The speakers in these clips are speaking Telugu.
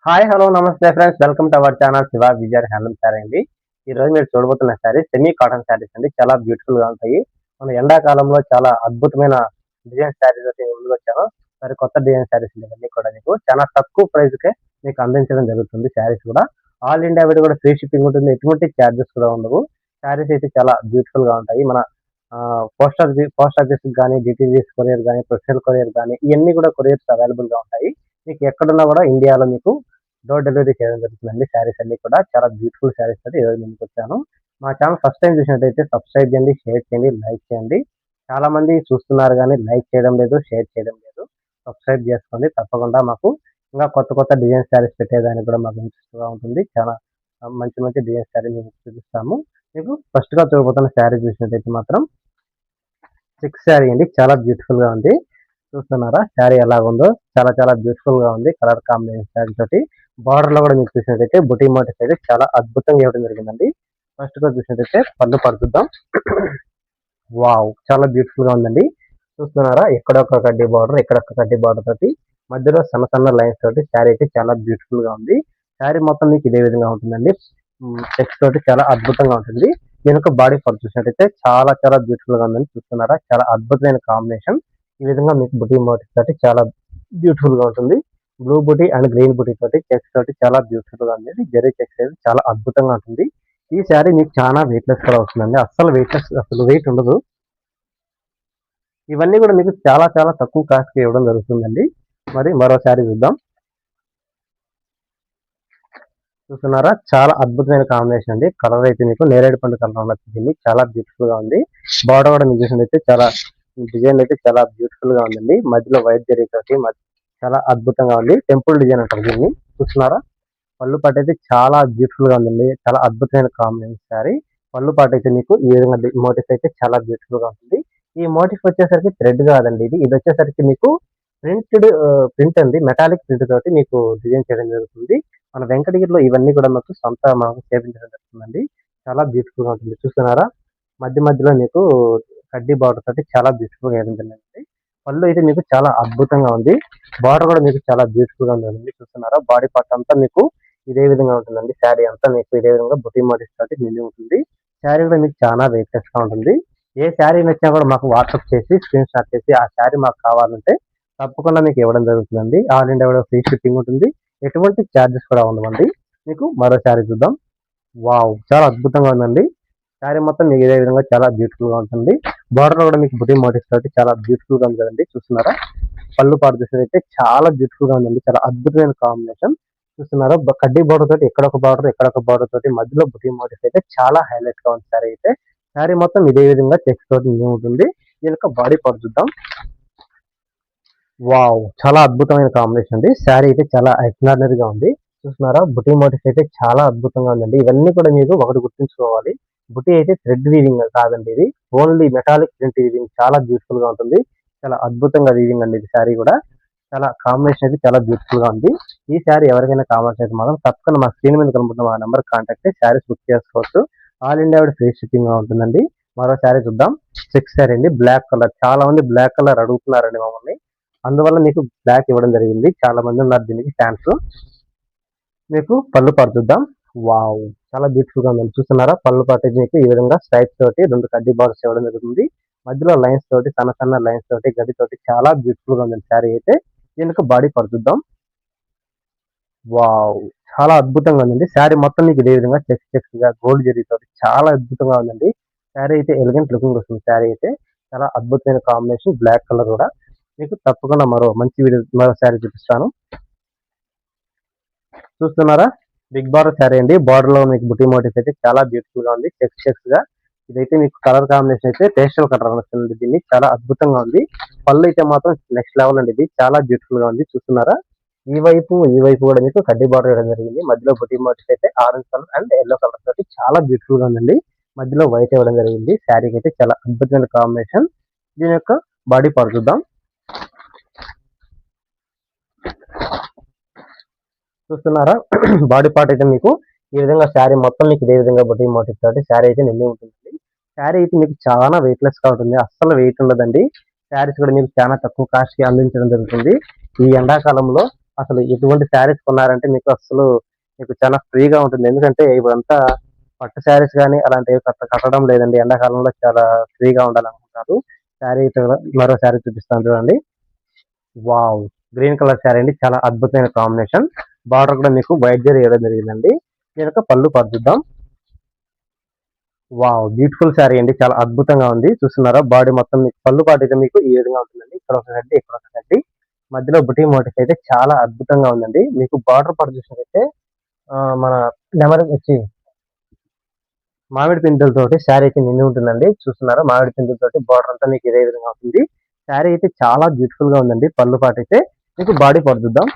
హాయ్ హలో నమస్తే friends, welcome to our channel Shiva Vijay handloom sari అండి. ఈ రోజు మీరు చూడబోతున్న శారీ సెమీ కాటన్ శారీస్ అండి. చాలా బ్యూటిఫుల్ గా ఉంటాయి. మన ఎండాకాలంలో చాలా అద్భుతమైన డిజైన్ శారీస్ అయితే ముందుకు వచ్చాను. మరి కొత్త డిజైన్ శారీస్ ఇవన్నీ కూడా మీకు చాలా తక్కువ ప్రైస్ కే మీకు అందించడం జరుగుతుంది. శారీస్ కూడా ఆల్ ఇండియా వైడ్ కూడా ఫ్రీ షిప్పింగ్ ఉంటుంది. ఎటువంటి ఛార్జెస్ కూడా ఉండవు. శారీస్ అయితే చాలా బ్యూటిఫుల్ గా ఉంటాయి. మన పోస్ట్ ఆఫీస్ కానీ, డిటిజిఎస్ కొరియర్ కానీ, ప్రొఫెషనల్ కొరియర్ కానీ ఇవన్నీ కూడా కొరియర్స్ అవైలబుల్ గా ఉంటాయి. మీకు ఎక్కడున్నా కూడా ఇండియాలో మీకు డోర్ డెలివరీ చేయడం జరుగుతుందండి. శారీస్ అన్ని కూడా చాలా బ్యూటిఫుల్ శారీస్ అయితే ఈరోజు ముందుకు వచ్చాను. మా ఛానల్ ఫస్ట్ టైం చూసినట్టయితే సబ్స్క్రైబ్ చేయండి, షేర్ చేయండి, లైక్ చేయండి. చాలా మంది చూస్తున్నారు కానీ లైక్ చేయడం లేదు, షేర్ చేయడం లేదు. సబ్స్క్రైబ్ చేసుకోండి తప్పకుండా. మాకు ఇంకా కొత్త కొత్త డిజైన్ శారీస్ పెట్టేదానికి కూడా మాకు ఇంట్రెస్ట్ గా ఉంటుంది. చాలా మంచి మంచి డిజైన్ శారీ మీకు చూపిస్తాము. మీకు ఫస్ట్ గా చూడబోతున్న శారీ చూసినట్టయితే మాత్రం సిక్స్ శారీ అండి. చాలా బ్యూటిఫుల్ గా ఉంది. చూస్తున్నారా శారీ ఎలా ఉందో? చాలా చాలా బ్యూటిఫుల్ గా ఉంది. కలర్ కాంబినేషన్ శారీ తోటి బార్డర్ లో కూడా మీకు చూసినట్టయితే బుటీ మోటివ్స్ అయితే చాలా అద్భుతంగా ఇవ్వడం జరిగిందండి. ఫస్ట్ గా చూసినట్టయితే పళ్ళు పడుతుందాం. వావ్, చాలా బ్యూటిఫుల్ గా ఉందండి. చూస్తున్నారా, ఎక్కడొక్క కడ్డీ బార్డర్, ఎక్కడొక్క కడ్డీ బార్డర్ తోటి మధ్యలో సన్న సన్న లైన్స్ తోటి శారీ అయితే చాలా బ్యూటిఫుల్ గా ఉంది. శారీ మొత్తం మీకు ఇదే విధంగా ఉంటుందండి. టెక్స్ట్ తోటి చాలా అద్భుతంగా ఉంటుంది. దీనికి బాడీ పార్ట్ చూసినట్టయితే చాలా చాలా బ్యూటిఫుల్ గా ఉందని చూస్తున్నారా, చాలా అద్భుతమైన కాంబినేషన్. ఈ విధంగా మీకు బుటీ మోటివ్స్ తోటి చాలా బ్యూటిఫుల్ గా ఉంటుంది. బ్లూ బుటీ అండ్ గ్రీన్ బుటీ తోటి చెక్స్ తోటి చాలా బ్యూటిఫుల్ గా ఉంది. జెరీ చెక్స్ అయితే చాలా అద్భుతంగా ఉంటుంది. ఈ శారీ మీకు చాలా వెయిట్లెస్ కూడా వస్తుందండి. అస్సలు వెయిట్లెస్, అసలు వెయిట్ ఉండదు. ఇవన్నీ కూడా మీకు చాలా చాలా తక్కువ కాస్ట్ కి ఇవ్వడం జరుగుతుందండి. మరి మరో శారీ చూద్దాం. చూస్తున్నారా, చాలా అద్భుతమైన కాంబినేషన్ అండి. కలర్ అయితే మీకు నేరేడు పండు కలర్ వచ్చింది. చాలా బ్యూటిఫుల్ గా ఉంది. బార్డర్ కూడా మీకు చూసినట్టు చాలా డిజైన్ అయితే చాలా బ్యూటిఫుల్ గా ఉందండి. మధ్యలో వైట్ జరీ తోటి చాలా అద్భుతంగా ఉంది. టెంపుల్ డిజైన్ అంటారు దీన్ని. చూస్తున్నారా, పళ్ళు పాట అయితే చాలా బ్యూటిఫుల్ గా ఉందండి. చాలా అద్భుతమైన కాంబినేషన్ శారీ. పళ్ళు పాట అయితే మీకు ఈ విధంగా మోటివ్ అయితే చాలా బ్యూటిఫుల్ గా ఉంటుంది. ఈ మోటివ్ వచ్చేసరికి థ్రెడ్ కాదండి, ఇది వచ్చేసరికి మీకు ప్రింట్ అండి. మెటాలిక్ ప్రింట్ తోటి మీకు డిజైన్ చేయడం జరుగుతుంది. మన వెంకటగిరిలో ఇవన్నీ కూడా మనకు చేపించడం జరుగుతుందండి. చాలా బ్యూటిఫుల్ గా ఉంటుంది. చూస్తున్నారా, మధ్య మధ్యలో మీకు కడ్డీ బార్డర్ తోటి చాలా బ్యూటిఫుల్ గా వేయడం జరిగింది. పళ్ళు అయితే మీకు చాలా అద్భుతంగా ఉంది. బార్డర్ కూడా మీకు చాలా బ్యూటిఫుల్ గా ఉందండి. చూస్తున్నారా, బాడీ పార్ట్ అంతా మీకు ఇదే విధంగా ఉంటుందండి. శారీ అంతా మీకు ఇదే విధంగా బుటీ మోటివ్స్ తోటి నిండి ఉంటుంది. శారీ కూడా మీకు చాలా వెయిట్లెస్ గా ఉంటుంది. ఏ శారీ నచ్చినా కూడా మాకు వాట్సాప్ చేసి స్క్రీన్ షాట్ చేసి ఆ శారీ మాకు కావాలంటే తప్పకుండా మీకు ఇవ్వడం జరుగుతుందండి. ఆల్ ఇండియా ఫ్రీ షిప్పింగ్ ఉంటుంది. ఎటువంటి ఛార్జెస్ కూడా ఉండవండి. మీకు మరో శారీ చూద్దాం. వావ్, చాలా అద్భుతంగా ఉందండి. శారీ మొత్తం మీకు ఇదే విధంగా చాలా బ్యూటిఫుల్ గా ఉంటుంది. బార్డర్ కూడా మీకు బుటీ మోటివ్స్ తోటి చాలా బ్యూటిఫుల్ గా ఉంది కదండి. చూస్తున్నారా, పళ్ళు పాటు చూసినట్లయితే చాలా బ్యూటిఫుల్ గా ఉందండి. చాలా అద్భుతమైన కాంబినేషన్. చూస్తున్నారా, కడ్డీ బార్డర్ తోటి ఎక్కడొక బార్డర్ తోటి మధ్యలో బుటీ మోటివ్స్ అయితే చాలా హైలైట్ గా ఉంది. శారీ అయితే శారీ మొత్తం ఇదే విధంగా చెక్స్ తోటి ఉంటుంది. దీని యొక్క బాడీ పార్ట్ చూద్దాం. వావ్, చాలా అద్భుతమైన కాంబినేషన్ అండి. శారీ అయితే చాలా ఎక్స్ట్రాడినరీ గా ఉంది. చూస్తున్నారా, బుటీ మోటివ్స్ అయితే చాలా అద్భుతంగా ఉందండి. ఇవన్నీ కూడా మీరు ఒకటి గుర్తుంచుకోవాలి. బుటీ అయితే థ్రెడ్ వీవింగ్ కాదండి, ఇది ఓన్లీ మెటాలిక్ ప్రింట్ వీవింగ్. చాలా బ్యూటిఫుల్ గా ఉంటుంది. చాలా అద్భుతంగా వీవింగ్ అండి. ఇది శారీ కూడా చాలా కాంబినేషన్ అయితే చాలా బ్యూటిఫుల్ గా ఉంది. ఈ శారీ ఎవరికైనా కావాల్సి అయితే మాత్రం తప్పకుండా మా స్క్రీన్ మీద కనుకుంటున్న మా నెంబర్ కాంటాక్ట్ శారీస్ బుక్ చేసుకోవచ్చు. ఆల్ ఇండియా ఫ్రీ షిప్పింగ్ గా ఉంటుందండి. మరో శారీ చూద్దాం. సిక్స్ శారీ అండి, బ్లాక్ కలర్. చాలా మంది బ్లాక్ కలర్ అడుగుతున్నారండి మమ్మల్ని, అందువల్ల మీకు బ్లాక్ ఇవ్వడం జరిగింది. చాలా మంది ఉన్నారు దీనికి ఫ్యాన్స్. మీకు పళ్ళు పాటు చూద్దాం. వావ్, చాలా బ్యూటిఫుల్ గా ఉంది. చూస్తున్నారా, పళ్ళు పాటు మీకు ఈ విధంగా స్ట్రైప్స్ తోటి రెండు కడ్డీ బార్డర్స్ ఇవ్వడం జరుగుతుంది. మధ్యలో లైన్స్ తోటి సన్న సన్న లైన్స్ తోటి గడ్డి తోటి చాలా బ్యూటిఫుల్ గా ఉంది శారీ అయితే. దీనికి బాడీ పాటు చూద్దాం. వావ్, చాలా అద్భుతంగా ఉందండి. శారీ మొత్తం మీకు ఇదే విధంగా చెక్స్ గా గోల్డ్ జరీ తోటి చాలా అద్భుతంగా ఉందండి. శారీ అయితే ఎలిగెంట్ లుకింగ్ వస్తుంది. శారీ అయితే చాలా అద్భుతమైన కాంబినేషన్. బ్లాక్ కలర్ కూడా మీకు తప్పకుండా మరో శారీ చూపిస్తాను. చూస్తున్నారా, బిగ్ బార్డర్ శారీ అండి. బార్డర్ లో మీకు బుటీ మోటివ్స్ అయితే చాలా బ్యూటిఫుల్ గా ఉంది. చెక్స్ గా ఇదైతే మీకు కలర్ కాంబినేషన్ అయితే పేస్టల్ కలర్ వస్తుంది. దీన్ని చాలా అద్భుతంగా ఉంది. పళ్ళు అయితే మాత్రం నెక్స్ట్ లెవెల్ అండి. ఇది చాలా బ్యూటిఫుల్ గా ఉంది. చూస్తున్నారా, ఈ వైపు కూడా మీకు కడ్డీ బార్డర్ వేయడం జరిగింది. మధ్యలో బుటీ మోటివ్స్ అయితే orange colour and yellow colour తోటి చాలా బ్యూటిఫుల్ గా ఉందండి. మధ్యలో వైట్ ఇవ్వడం జరిగింది. శారీకి అయితే చాలా అద్భుతమైన కాంబినేషన్. దీని యొక్క బాడీ పార్ట్ చూద్దాం. చూస్తున్నారా, బాడీ పార్ట్ అయితే మీకు ఈ విధంగా శారీ మొత్తం మీకు ఇదే విధంగా బుటీ మోటివ్ తోటి శారీ అయితే నిండి ఉంటుంది. శారీ అయితే మీకు చాలా వెయిట్లెస్ గా ఉంటుంది. అస్సలు వెయిట్ ఉండదండి. శారీస్ కూడా మీకు చాలా తక్కువ కాస్ట్ కి అందించడం జరుగుతుంది. ఈ ఎండాకాలంలో అసలు ఇటువంటి శారీస్ కొన్నారంటే మీకు అసలు మీకు చాలా ఫ్రీగా ఉంటుంది. ఎందుకంటే ఇప్పుడంతా పట్టు శారీస్ గాని అలాంటివి కట్టడం లేదండి. ఎండాకాలంలో చాలా ఫ్రీగా ఉండాలనుకుంటారు. శారీ మరో శారీ చూపిస్తాను చూడండి. వావ్! గ్రీన్ కలర్ శారీ అండి. చాలా అద్భుతమైన కాంబినేషన్. బార్డర్ కూడా మీకు వైట్ జరీ ఇవ్వడం జరిగిందండి. దీని యొక్క పళ్ళు పార్ట్ చూద్దాం. వావ్! బ్యూటిఫుల్ శారీ అండి. చాలా అద్భుతంగా ఉంది. చూస్తున్నారా? బాడీ మొత్తం మీకు పళ్ళు పార్ట్ అయితే మీకు ఈ విధంగా ఉంటుందండి. ఇక్కడ ఒక కడ్డీ, ఇక్కడ ఒక కడ్డీ. మధ్యలో బుటీ మోటిఫ్ అయితే చాలా అద్భుతంగా ఉందండి. మీకు బార్డర్ పార్ట్ చూసినట్టయితే మన నెమలి వచ్చి మామిడి పిందెలతోటి శారీ అయితే నిండి ఉంటుందండి. చూస్తున్నారా? మామిడి పిందెలతోటి బార్డర్ అంతా మీకు ఇదే విధంగా ఉంటుంది. శారీ అయితే చాలా బ్యూటిఫుల్ గా ఉందండి. పళ్ళు పార్ట్ అయితే మీకు బాడీ పార్ట్ చూద్దాం.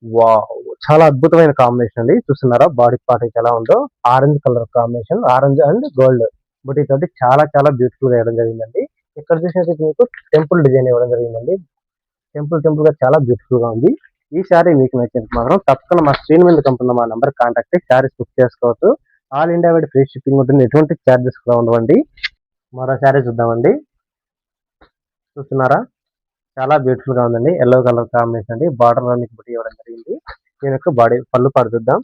వావ్! చాలా అద్భుతమైన కాంబినేషన్ అండి. చూస్తున్నారా? బాడీ పార్ట్ అయితే ఎలా ఉందో. Orange colour combination. Orange and gold బుటీ తోటి చాలా చాలా బ్యూటిఫుల్ గా ఇవ్వడం జరిగిందండి. ఇక్కడ చూసినట్టయితే మీకు టెంపుల్ డిజైన్ ఇవ్వడం జరిగిందండి. టెంపుల్ గా చాలా బ్యూటిఫుల్ గా ఉంది. ఈ శారీ మీకు నచ్చినట్టు మాత్రం తప్పకుండా మా స్క్రీన్ మీద కనిపిస్తున్న మా నంబర్ కాంటాక్ట్ అయ్యి శారీస్ బుక్ చేసుకోవచ్చు. All India wide free shipping ఉంటుంది. ఎటువంటి చార్జెస్ కూడా ఉండవండి. మరో శారీ చూద్దామండి. చూస్తున్నారా? చాలా బ్యూటిఫుల్ గా ఉందండి. యెల్లో కలర్ కాంబినేషన్ అండి. బార్డర్ లో మీకు బుట్టి ఇవ్వడం జరిగింది. దీని యొక్క బాడీ పళ్ళు పాటు చూద్దాం.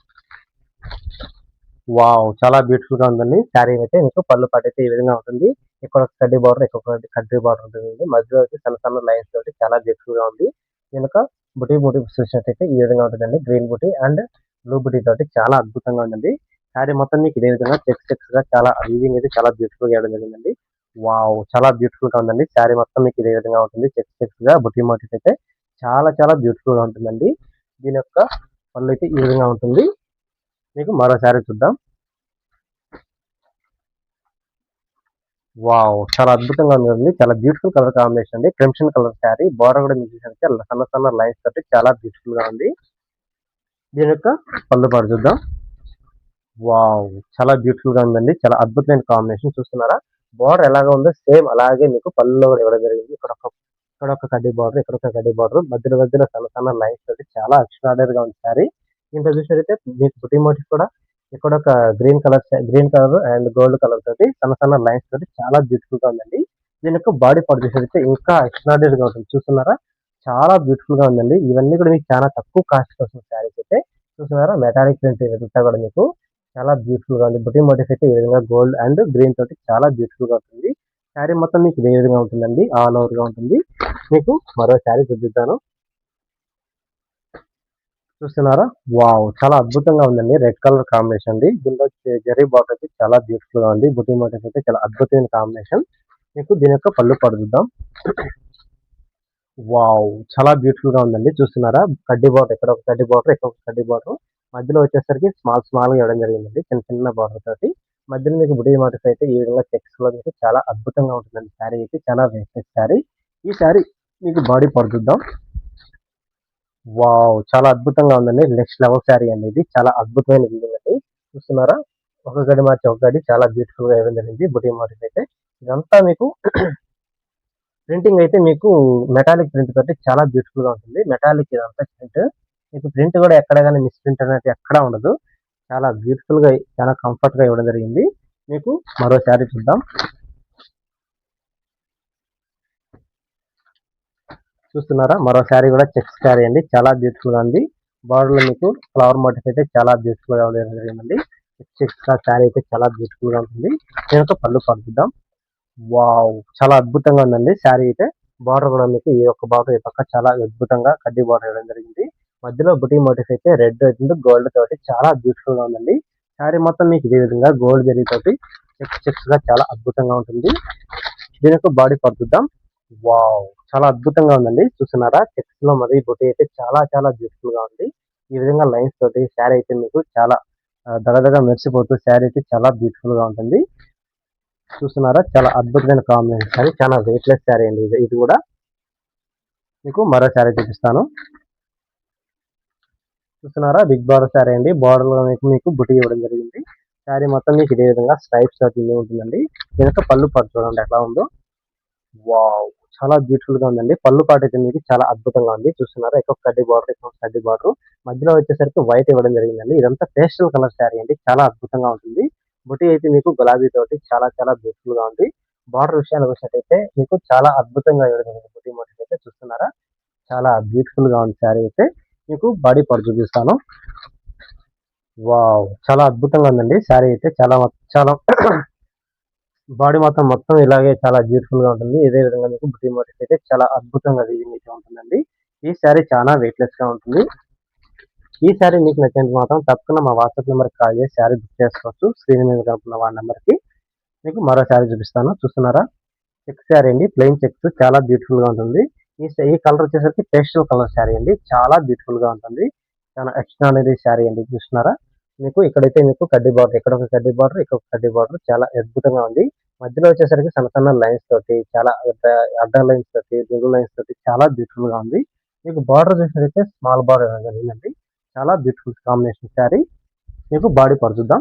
వావ్! చాలా బ్యూటిఫుల్ గా ఉందండి. శారీ అయితే మీకు పళ్ళు పాటు అయితే ఈ విధంగా ఉంటుంది. ఇక్కడ ఒక కడ్డీ బార్డర్, ఇక్కడ ఒక కడ్డీ బార్డర్ ఉంటుందండి. మధ్యలో వచ్చి సన్న సన్న లైన్స్ తోటి చాలా బ్యూటిఫుల్ గా ఉంది. వెనుక బుటీ చూసినట్టయితే ఈ విధంగా ఉంటుందండి. గ్రీన్ బుటీ అండ్ బ్లూ బుటీ తోటి చాలా అద్భుతంగా ఉందండి. శారీ మొత్తం మీకు ఇదే విధంగా చెక్స్ గా చాలా వీవింగ్ అయితే చాలా బ్యూటిఫుల్ గా వేయడం జరిగిందండి. వావ్! చాలా బ్యూటిఫుల్ గా ఉందండి. శారీ మొత్తం మీకు ఇదే విధంగా ఉంటుంది. చెక్స్ గా బుటీ మోటిఫ్ అయితే చాలా చాలా బ్యూటిఫుల్ గా ఉంటుందండి. దీని యొక్క పళ్ళు అయితే ఈ విధంగా ఉంటుంది. మీకు మరో శారీ చూద్దాం. వావ్! చాలా అద్భుతంగా ఉందండి. చాలా బ్యూటిఫుల్ కలర్ కాంబినేషన్ అండి. Crimson colour sari. బార్డర్ కూడా మీకు చూసినట్లయితే సన్న సన్న లైన్స్ తోటి చాలా బ్యూటిఫుల్ గా ఉంది. దీని యొక్క పళ్ళు పాటు చూద్దాం. వావ్! చాలా బ్యూటిఫుల్ గా ఉందండి. చాలా అద్భుతమైన కాంబినేషన్ చూస్తున్నారా? బార్డర్ ఎలాగా ఉందో సేమ్ అలాగే మీకు పళ్ళులో కూడా ఇవ్వడం జరిగింది. ఇక్కడ ఒక కడ్డీ బార్డర్, ఇక్కడ ఒక కడ్డీ బార్డర్, మధ్యలో సన్న సన్న లైన్స్ తోటి చాలా ఎక్స్ట్రార్డినరీ గా ఉంది శారీ. దీంట్లో చూసినట్టయితే మీకు బుటీ మోటిఫ్ కూడా ఇక్కడ ఒక green colour and gold colour తోటి సన్న సన్న లైన్స్ తోటి చాలా బ్యూటిఫుల్ గా ఉందండి. దీని యొక్క బాడీ పార్ట్ చూసినట్టయితే ఇంకా ఎక్స్ట్రార్డినరీ గా ఉంటుంది. చూస్తున్నారా? చాలా బ్యూటిఫుల్ గా ఉందండి. ఇవన్నీ కూడా మీకు చాలా తక్కువ కాస్ట్ వస్తుంది శారీస్ అయితే. చూస్తున్నారా? మెటాలిక్ ప్రింట్ ఇదంతా కూడా మీకు చాలా బ్యూటిఫుల్ గా ఉంది. బుటీ మోటిఫ్ అయితే ఈ విధంగా గోల్డ్ అండ్ గ్రీన్ తోటి చాలా బ్యూటిఫుల్ గా ఉంటుంది. శారీ మొత్తం మీకు ఇదే విధంగా ఉంటుందండి. ఆల్ ఓవర్ గా ఉంటుంది. మీకు మరో శారీ చూపిస్తాను. చూస్తున్నారా? వావ్! చాలా అద్భుతంగా ఉందండి. రెడ్ కలర్ కాంబినేషన్ అండి. దీనిలో జరీ బార్డర్ అయితే చాలా బ్యూటిఫుల్ గా ఉంది. బుటీ మోటిఫ్ అయితే చాలా అద్భుతమైన కాంబినేషన్. మీకు దీని యొక్క పళ్ళు పాటు చూద్దాం. వావ్! చాలా బ్యూటిఫుల్ గా ఉందండి. చూస్తున్నారా? కడ్డీ బార్డర్, ఇక్కడ ఒక కడ్డీ బార్డర్, ఇక్కడ ఒక కడ్డీ బార్డర్. మధ్యలో వచ్చేసరికి స్మాల్ గా ఇవ్వడం జరిగిందండి. చిన్న బార్డర్ తోటి. మధ్యలో మీకు బుటీ మోటిఫ్ అయితే ఈ విధంగా చెక్స్ లో మీకు చాలా అద్భుతంగా ఉంటుందండి. శారీ అయితే చాలా వెయిటెడ్ శారీ. ఈ శారీ మీకు బాడీ పార్ట్ చూద్దాం. వావ్! చాలా అద్భుతంగా ఉందండి. నెక్స్ట్ లెవెల్ శారీ అండి ఇది. చాలా అద్భుతమైన వీవింగ్ అండి. చూస్తున్నారా? ఒక గడి మార్చి ఒక గడి చాలా బ్యూటిఫుల్ గా ఇవ్వడం జరిగింది. బుటీ మోటిఫ్ అయితే ఇదంతా మీకు ప్రింటింగ్ అయితే మీకు మెటాలిక్ ప్రింట్ తోటి చాలా బ్యూటిఫుల్ గా ఉంటుంది. మెటాలిక్ ఇదంతా ప్రింట్. మీకు ప్రింట్ కూడా ఎక్కడ గాని మిస్ ప్రింట్ అనేది ఎక్కడా ఉండదు. చాలా బ్యూటిఫుల్ గా చాలా కంఫర్ట్ గా ఇవ్వడం జరిగింది. మీకు మరో శారీ చూద్దాం. చూస్తున్నారా? మరో శారీ కూడా చెక్స్ శారీ అండి. చాలా బ్యూటిఫుల్ గా ఉంది. బార్డర్ లో మీకు ఫ్లవర్ మోటిఫ్ అయితే చాలా బ్యూటిఫుల్ గా ఇవ్వడం జరిగిందండి. చెక్స్ శారీ అయితే చాలా బ్యూటిఫుల్ గా ఉంటుంది. దీని యొక్క పళ్ళు పాటు చూద్దాం. వావ్! చాలా అద్భుతంగా ఉందండి శారీ అయితే. బార్డర్ కూడా మీకు ఈ యొక్క బార్డర్ ఈ పక్క చాలా అద్భుతంగా కడ్డీ బార్డర్ ఇవ్వడం జరిగింది. మధ్యలో బుటీ మోటిఫ్ అయితే రెడ్ అండ్ గోల్డ్ తోటి చాలా బ్యూటిఫుల్ గా ఉందండి. శారీ మొత్తం మీకు ఇదే విధంగా గోల్డ్ జరీ తోటి చెక్స్ గా చాలా అద్భుతంగా ఉంటుంది. దీని యొక్క బాడీ పార్ట్ చూద్దాం. వావ్! చాలా అద్భుతంగా ఉందండి. చూస్తున్నారా? చెక్స్ లో మరి బుటీ అయితే చాలా చాలా బ్యూటిఫుల్ గా ఉంది. ఈ విధంగా లైన్స్ తోటి శారీ అయితే మీకు చాలా దగదగ మెరిసిపోతూ శారీ అయితే చాలా బ్యూటిఫుల్ గా ఉంటుంది. చూస్తున్నారా? చాలా అద్భుతమైన కాంబినేషన్ శారీ. చాలా వెయిట్‌లెస్ శారీ అండి ఇది కూడా. మీకు మరో శారీ చూపిస్తాను. చూస్తున్నారా? బిగ్ బార్డర్ శారీ అండి. బార్డర్‌లో మీకు బుటీ ఇవ్వడం జరిగింది. శారీ మొత్తం మీకు ఇదే విధంగా స్ట్రైప్స్ తోటి ఉంటుందండి. దీని యొక్క పళ్ళు పాటు చూడండి ఎట్లా ఉందో. వావ్! చాలా బ్యూటిఫుల్ గా ఉందండి. పళ్ళు పాటు అయితే మీకు చాలా అద్భుతంగా ఉంది. చూస్తున్నారా? ఇక్కడ ఒక కడ్డీ బార్డర్, ఇక్కడ ఒక కడ్డీ బార్డర్. మధ్యలో వచ్చేసరికి వైట్ ఇవ్వడం జరిగిందండి. ఇదంతా పేస్టల్ కలర్ శారీ అండి. చాలా అద్భుతంగా ఉంటుంది. బుటీ అయితే మీకు గులాబీ తోటి చాలా చాలా బ్యూటిఫుల్ గా ఉంది. బార్డర్ విషయానికి వచ్చినట్టయితే మీకు చాలా అద్భుతంగా ఇవ్వడం జరిగింది. బుటీ మోటిఫ్ అయితే చూస్తున్నారా? చాలా బ్యూటిఫుల్ గా ఉంది శారీ అయితే. మీకు బాడీ పార్ట్ చూపిస్తాను. వావ్! చాలా అద్భుతంగా ఉందండి శారీ అయితే. చాలా బాడీ మొత్తం ఇలాగే చాలా బ్యూటిఫుల్ గా ఉంటుంది. ఇదే విధంగా మీకు బుటీ మోటివ్స్ అయితే చాలా అద్భుతంగా వీవింగ్ అయితే ఉంటుందండి. ఈ శారీ చాలా వెయిట్‌లెస్ గా ఉంటుంది. ఈ శారీ మీకు నచ్చినట్టు మాత్రం తప్పకుండా మా వాట్సాప్ నంబర్‌కి కాల్ చేసి శారీ బుక్ చేసుకోవచ్చు. స్క్రీన్ మీద కనపడుతున్న వాడి నంబర్‌కి. మీకు మరో శారీ చూపిస్తాను. చూస్తున్నారా? చెక్స్ శారీ అండి. ప్లెయిన్ చెక్స్ చాలా బ్యూటిఫుల్ గా ఉంటుంది. ఈ కలర్ వచ్చేసరికి పేస్టల్ కలర్ శారీ అండి. చాలా బ్యూటిఫుల్ గా ఉంటుంది. చాలా ఎక్స్ట్రార్డినరీ శారీ అండి. చూస్తున్నారా? మీకు ఇక్కడైతే మీకు కడ్డీ బార్డర్, ఇక్కడ ఒక కడ్డీ బార్డర్, ఇక్కడ ఒక కడ్డీ బార్డర్ చాలా అద్భుతంగా ఉంది. మధ్యలో వచ్చేసరికి సన్న లైన్స్ తోటి చాలా అడ్డ లైన్స్ తోటి, నిలువు లైన్స్ తోటి చాలా బ్యూటిఫుల్ గా ఉంది. మీకు బార్డర్ చూసినట్లయితే స్మాల్ బార్డర్ జరిగిందండి. చాలా బ్యూటిఫుల్ కాంబినేషన్ శారీ. మీకు బాడీ పార్ట్ చూద్దాం.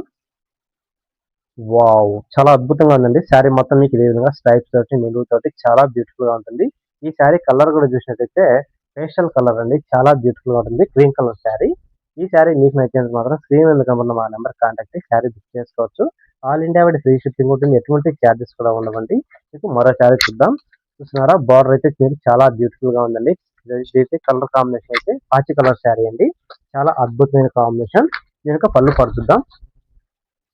వావ్! చాలా అద్భుతంగా ఉందండి. శారీ మొత్తం మీకు ఇదే విధంగా స్ట్రైప్స్ తోటి, నిలువు తోటి చాలా బ్యూటిఫుల్ గా ఉంటుంది. ఈ శారీ కలర్ కూడా చూసినట్టయితే పేస్టల్ కలర్ అండి. చాలా బ్యూటిఫుల్ గా ఉంటుంది. Cream colour sari. ఈ శారీ మీకు నచ్చినంత మాత్రం స్క్రీన్ మీద కనబడుతున్న మా నెంబర్ కాంటాక్ట్ అయ్యి శారీ బుక్ చేసుకోవచ్చు. All India wide free shipping ఉంటుంది. ఎటువంటి చార్జెస్ కూడా ఉండవండి. మీకు మరో శారీ చూద్దాం. చూస్తున్నారా? బార్డర్ అయితే మీకు చాలా బ్యూటిఫుల్ గా ఉందండి. ఇదైతే కలర్ కాంబినేషన్ అయితే పాచి కలర్ శారీ అండి. చాలా అద్భుతమైన కాంబినేషన్. దీని యొక్క పళ్ళు పాటు చూద్దాం.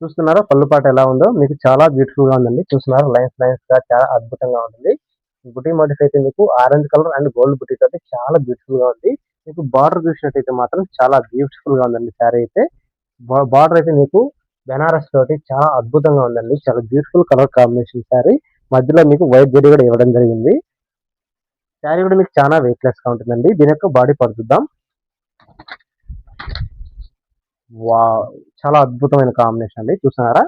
చూస్తున్నారా పళ్ళు పాట ఎలా ఉందో? మీకు చాలా బ్యూటిఫుల్ గా ఉందండి. చూస్తున్నారా? లైన్స్ గా చాలా అద్భుతంగా ఉంటుంది. బుటీ మోటిఫ్ అయితే మీకు ఆరెంజ్ కలర్ అండ్ గోల్డ్ బుటీ తోటి చాలా బ్యూటిఫుల్ గా ఉంది. మీకు బార్డర్ చూసినట్టయితే మాత్రం చాలా బ్యూటిఫుల్ గా ఉందండి శారీ అయితే. బార్డర్ అయితే మీకు బెనారస్ తోటి చాలా అద్భుతంగా ఉందండి. చాలా బ్యూటిఫుల్ కలర్ కాంబినేషన్ శారీ. మధ్యలో మీకు వైట్ జరీ కూడా ఇవ్వడం జరిగింది. శారీ కూడా మీకు చాలా వెయిట్‌లెస్ గా ఉంటుందండి. దీని యొక్క బాడీ పార్ట్ చూద్దాం. వావ్! చాలా అద్భుతమైన కాంబినేషన్ అండి. చూస్తున్నారా?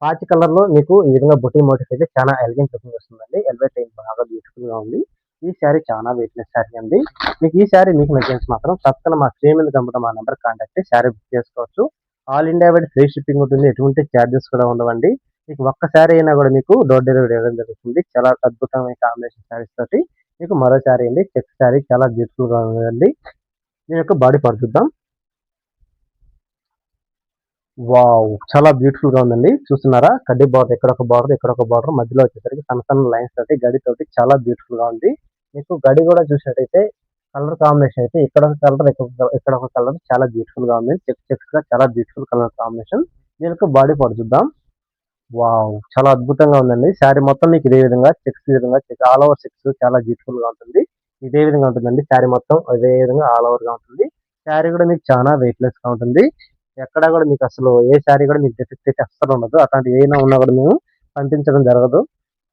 పాచి కలర్‌లో మీకు ఈ విధంగా బుటీ మోటిఫ్ అయితే చాలా ఎలిగెంట్ లుకింగ్ వస్తుందండి. ఎలివేట్ అయింది బాగా బ్యూటిఫుల్ గా ఉంది. ఈ శారీ చాలా వెయిట్‌లెస్ శారీ అండి. మీకు ఈ శారీ మీకు నచ్చినట్టు మాత్రం తప్పకుండా మా స్క్రీన్ మీద కనపడుతున్న మా నంబర్‌కి కాంటాక్ట్ అయ్యి శారీ బుక్ చేసుకోవచ్చు. All India wide free shipping ఉంటుంది. ఎటువంటి చార్జెస్ కూడా ఉండవండి. మీకు ఒక్క శారీ అయినా కూడా మీకు డోర్ డెలివరీ ఇవ్వడం జరుగుతుంది. చాలా అద్భుతమైన కాంబినేషన్ శారీస్ తోటి. మీకు మరో శారీ అండి. చెక్స్ శారీ చాలా బ్యూటిఫుల్ గా ఉందండి. దీని యొక్క బాడీ పార్ట్ చూద్దాం. వావ్! చాలా బ్యూటిఫుల్ గా ఉందండి. చూస్తున్నారా? కడ్డీ బార్డర్ ఇక్కడొక బార్డర్, ఇక్కడొక బార్డర్ మధ్యలో వచ్చేసరికి సన్న లైన్స్ తోటి గడితోటి చాలా బ్యూటిఫుల్ గా ఉంది. మీకు గడి కూడా చూసినట్టయితే కలర్ కాంబినేషన్ అయితే ఇక్కడొక కలర్, ఇక్కడొక కలర్ చాలా బ్యూటిఫుల్ గా ఉంది. చెక్స్ గా చాలా బ్యూటిఫుల్ కలర్ కాంబినేషన్. దీని యొక్క బాడీ పార్ట్ చూద్దాం. వావ్! చాలా అద్భుతంగా ఉందండి. శారీ మొత్తం మీకు ఇదే విధంగా చెక్స్ ఈ విధంగా ఆల్ ఓవర్ చెక్స్ చాలా బ్యూటిఫుల్ గా ఉంటుంది. ఇదే విధంగా ఉంటుందండి. శారీ మొత్తం ఇదే విధంగా ఆల్ ఓవర్ గా ఉంటుంది. శారీ కూడా మీకు చాలా వెయిట్‌లెస్ గా ఉంటుంది. ఎక్కడ కూడా మీకు అసలు ఏ శారీ కూడా మీకు డెఫెక్ట్ అయితే అస్సలు ఉండదు. అట్లాంటివి ఏమైనా ఉన్నా కూడా మేము పంపించడం జరగదు.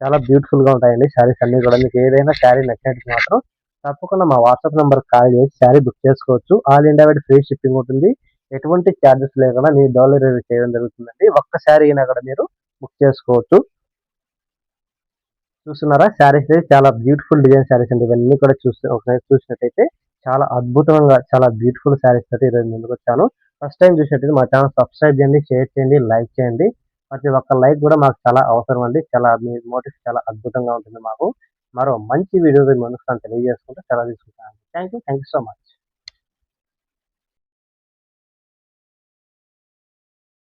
చాలా బ్యూటిఫుల్ గా ఉంటాయండి శారీస్ అన్నీ కూడా. మీకు ఏదైనా శారీ నచ్చినట్టు మాత్రం తప్పకుండా మా వాట్సాప్ నంబర్‌కి కాల్ చేసి శారీ బుక్ చేసుకోవచ్చు. All India wide free shipping ఉంటుంది. ఎటువంటి చార్జెస్ లేకుండా మీ డోర్ డెలివరీ చేయడం జరుగుతుందండి. ఒక్క శారీ అయినా కూడా మీరు బుక్ చేసుకోవచ్చు. చూస్తున్నారా? శారీస్ చాలా బ్యూటిఫుల్ డిజైన్ శారీస్ అండి. ఇవన్నీ కూడా ఒకసారి చూసినట్టయితే చాలా అద్భుతంగా చాలా బ్యూటిఫుల్ శారీస్ తోటి ఈరోజు ముందుకొచ్చాను. ఫస్ట్ టైమ్ చూసినట్టయితే మా ఛానల్ సబ్స్క్రైబ్ చేయండి, షేర్ చేయండి, లైక్ చేయండి. ప్రతి ఒక్క లైక్ కూడా మాకు చాలా అవసరం అండి. చాలా మీ మోటివ్ చాలా అద్భుతంగా ఉంటుంది మాకు. మరో మంచి వీడియోతో మీ ముందుకు తెలియజేసుకుంటూ సెలవు తీసుకుంటాను. Thank you so much.